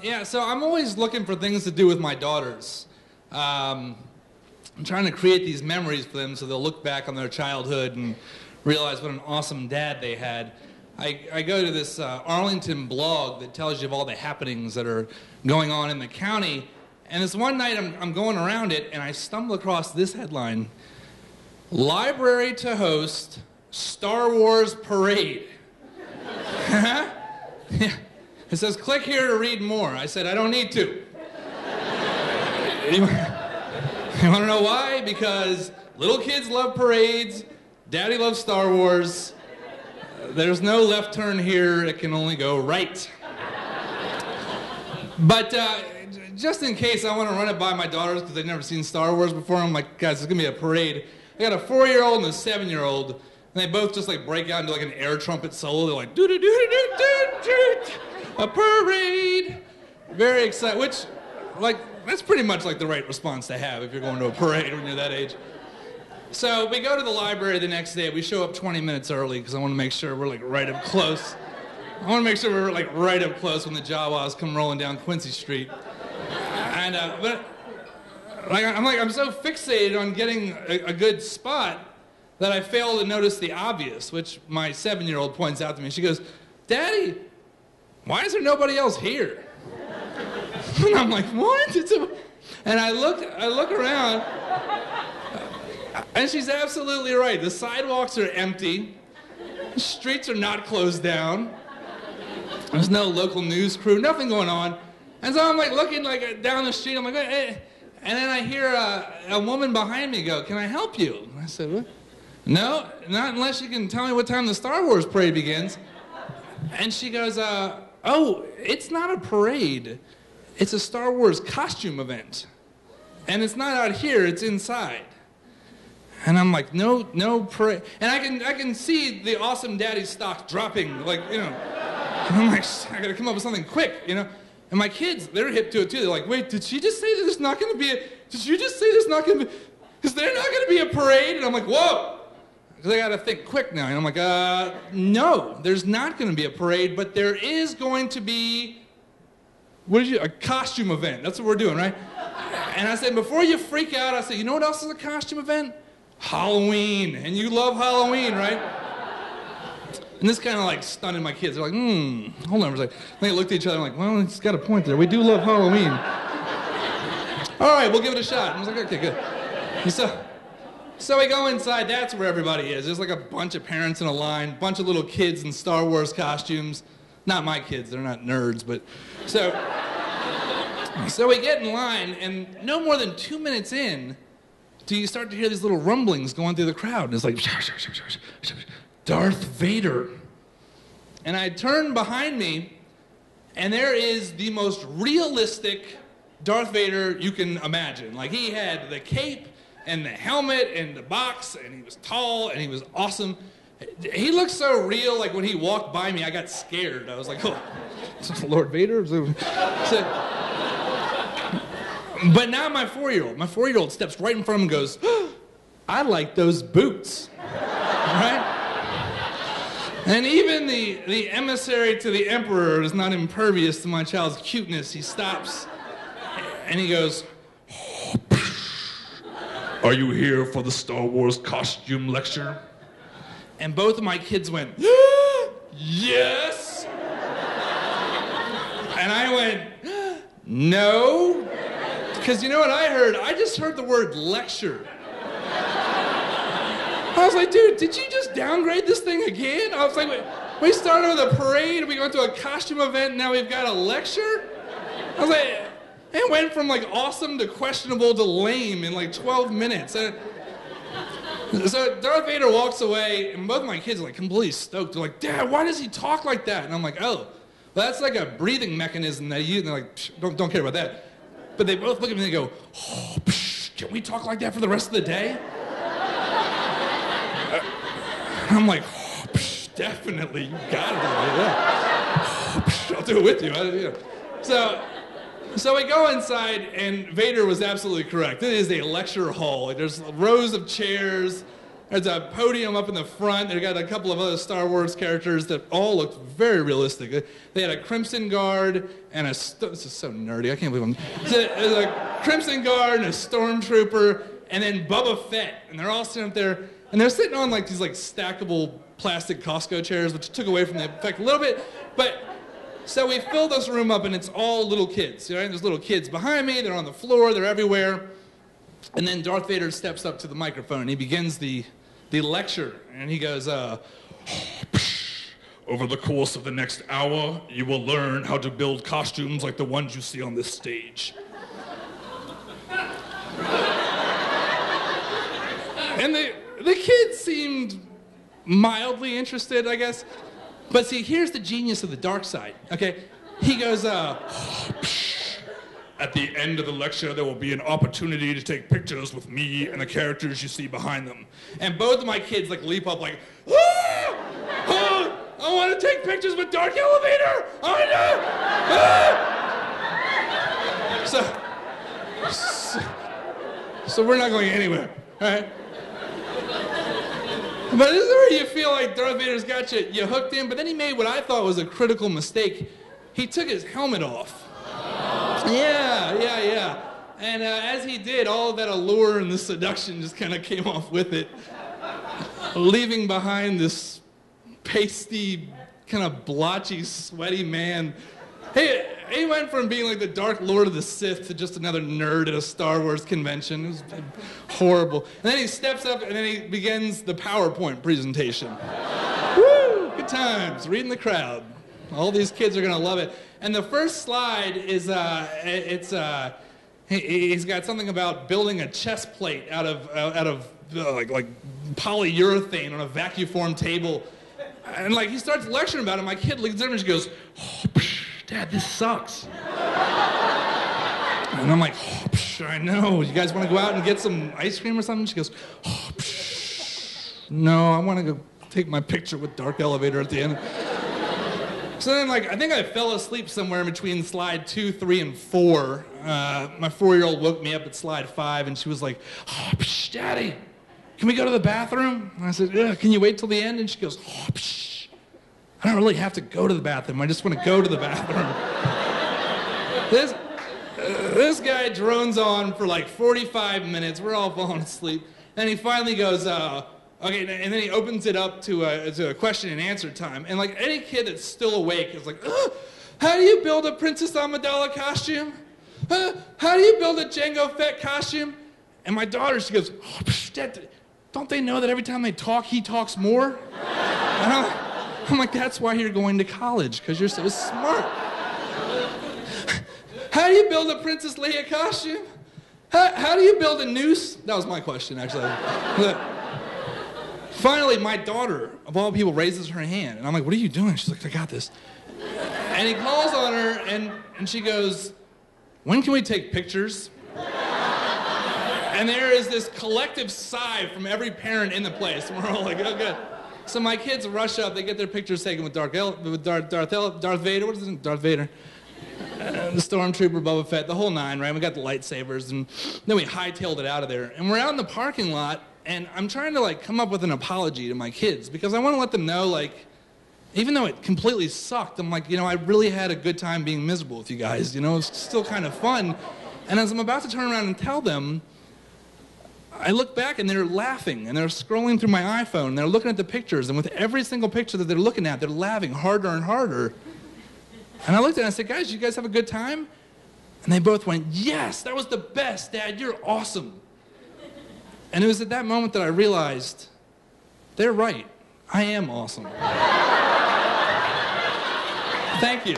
Yeah, so I'm always looking for things to do with my daughters. I'm trying to create these memories for them so they'll look back on their childhood and realize what an awesome dad they had. I go to this Arlington blog that tells you of all the happenings that are going on in the county. And this one night I'm going around it and I stumble across this headline: Library to host Star Wars Parade. Yeah. It says, click here to read more. I said, I don't need to. You want to know why? Because little kids love parades, daddy loves Star Wars. There's no left turn here, it can only go right. But just in case I want to run it by my daughters because they've never seen Star Wars before, I'm like, guys, it's going to be a parade. I got a 4-year-old and a 7-year-old, and they both just like break out into like an air trumpet solo. They're like, doo-doo-doo-doo-doo-doo-doo. A parade! Very excited, which, like, that's pretty much like the right response to have if you're going to a parade when you're that age. So we go to the library the next day. We show up 20 minutes early because I want to make sure we're like right up close. I want to make sure we're like right up close when the Jawas come rolling down Quincy Street. And but like I'm so fixated on getting a good spot that I fail to notice the obvious, which my 7-year-old points out to me. She goes, "Daddy, why is there nobody else here?" And I'm like, what? And I look around, and she's absolutely right. The sidewalks are empty. The streets are not closed down. There's no local news crew, nothing going on. And so I'm like looking like down the street. I'm like, hey. And then I hear a woman behind me go, "Can I help you?" I said, "What?" "No, not unless you can tell me what time the Star Wars parade begins." And she goes, "Oh, it's not a parade. It's a Star Wars costume event. And it's not out here, it's inside." And I'm like, no parade. And I can see the awesome daddy stock dropping, like, you know. And I'm like, I gotta come up with something quick, you know. And my kids, they're hip to it too. They're like, wait, did she just say that there's not gonna be a, did you just say there's not gonna be, is there not gonna be a parade? And I'm like, whoa. Because I gotta think quick now. And I'm like, no, there's not gonna be a parade, but there is going to be, a costume event. That's what we're doing, right? And I said, before you freak out, I said, you know what else is a costume event? Halloween. And you love Halloween, right? And this kind of like stunned my kids. They're like, hold on for a second. They looked at each other and like, well, he's got a point there. We do love Halloween. All right, we'll give it a shot. And I was like, okay, good. And so we go inside. That's where everybody is. There's like a bunch of parents in a line, bunch of little kids in Star Wars costumes. Not my kids, they're not nerds, but so we get in line, and no more than 2 minutes in, do you start to hear these little rumblings going through the crowd, and it's like, Darth Vader. And I turn behind me, and there is the most realistic Darth Vader you can imagine. Like, he had the cape and the helmet and the box, and he was tall, and he was awesome. He looked so real, like when he walked by me, I got scared. I was like, oh, Lord Vader? But now my 4-year-old steps right in front of him and goes, I like those boots, right? And even the emissary to the emperor is not impervious to my child's cuteness. He stops and he goes, "Are you here for the Star Wars costume lecture?" And both of my kids went, yes. And I went, no. Because you know what I heard? I just heard the word lecture. I was like, dude, did you just downgrade this thing again? I was like, we started with a parade, we went to a costume event, and now we've got a lecture? I was like, it went from like awesome to questionable to lame in like 12 minutes. So Darth Vader walks away, and both of my kids are like completely stoked. They're like, Dad, why does he talk like that? And I'm like, oh, well, that's like a breathing mechanism that you, and they're like, don't care about that. But they both look at me and they go, oh, can we talk like that for the rest of the day? And I'm like, oh, definitely, you got it. Oh, I'll do it with you. So we go inside, and Vader was absolutely correct. It is a lecture hall. There's rows of chairs. There's a podium up in the front. They got a couple of other Star Wars characters that all looked very realistic. They had a Crimson Guard and this is so nerdy, I can't believe I'm... There's a Crimson Guard and a Stormtrooper and then Boba Fett. And they're all sitting up there, and they're sitting on like these like stackable plastic Costco chairs, which took away from the effect a little bit. But so we filled this room up, and it's all little kids. Right? There's little kids behind me. They're on the floor. They're everywhere. And then Darth Vader steps up to the microphone, and he begins the lecture. And he goes, over the course of the next hour, you will learn how to build costumes like the ones you see on this stage. And the kids seemed mildly interested, I guess. But see, here's the genius of the dark side, okay? He goes, at the end of the lecture, there will be an opportunity to take pictures with me and the characters you see behind them. And both of my kids like leap up like, ah! Ah! I want to take pictures with Dark Elevator! So we're not going anywhere, all right? But this is where you feel like Darth Vader's got you hooked in, but then he made what I thought was a critical mistake. He took his helmet off. Yeah. And as he did, all of that allure and the seduction just kind of came off with it, leaving behind this pasty, kind of blotchy, sweaty man. Hey, he went from being like the Dark Lord of the Sith to just another nerd at a Star Wars convention. It was horrible. And then he steps up and then he begins the PowerPoint presentation. Woo! Good times, reading the crowd. All these kids are gonna love it. And the first slide is, he's got something about building a chest plate out of like polyurethane on a vacuum table. And like he starts lecturing about it, my kid leans over and she goes, oh, Dad, this sucks. And I'm like, oh, I know. You guys want to go out and get some ice cream or something? She goes, oh, no, I want to go take my picture with Dark Elevator at the end. So then, like, I think I fell asleep somewhere in between slide 2, 3, and 4. My 4-year-old woke me up at slide 5, and she was like, oh, Daddy, can we go to the bathroom? And I said, yeah, can you wait till the end? And she goes, oh, I don't really have to go to the bathroom. I just want to go to the bathroom. This guy drones on for like 45 minutes. We're all falling asleep. And he finally goes, okay, and then he opens it up to a question and answer time. And like any kid that's still awake is like, how do you build a Princess Amidala costume? How do you build a Jango Fett costume? And my daughter, she goes, oh, Dad, don't they know that every time they talk, he talks more? I'm like, that's why you're going to college, because you're so smart. How do you build a Princess Leia costume? How do you build a noose? That was my question, actually. Finally, my daughter, of all people, raises her hand. And I'm like, what are you doing? She's like, I got this. And he calls on her, and she goes, when can we take pictures? And there is this collective sigh from every parent in the place. And we're all like, oh, good. So my kids rush up. They get their pictures taken with Darth Vader. What is it? Darth Vader. The Stormtrooper, Boba Fett, the whole nine, right? We got the lightsabers, and then we hightailed it out of there. And we're out in the parking lot, and I'm trying to like come up with an apology to my kids because I want to let them know, like, even though it completely sucked, I'm like, you know, I really had a good time being miserable with you guys. You know, it's still kind of fun. And as I'm about to turn around and tell them, I look back and they're laughing and they're scrolling through my iPhone and they're looking at the pictures, and with every single picture that they're looking at, they're laughing harder and harder. And I looked at it and I said, guys, you guys have a good time? And they both went, yes, that was the best, Dad, you're awesome. And it was at that moment that I realized, they're right, I am awesome. Thank you.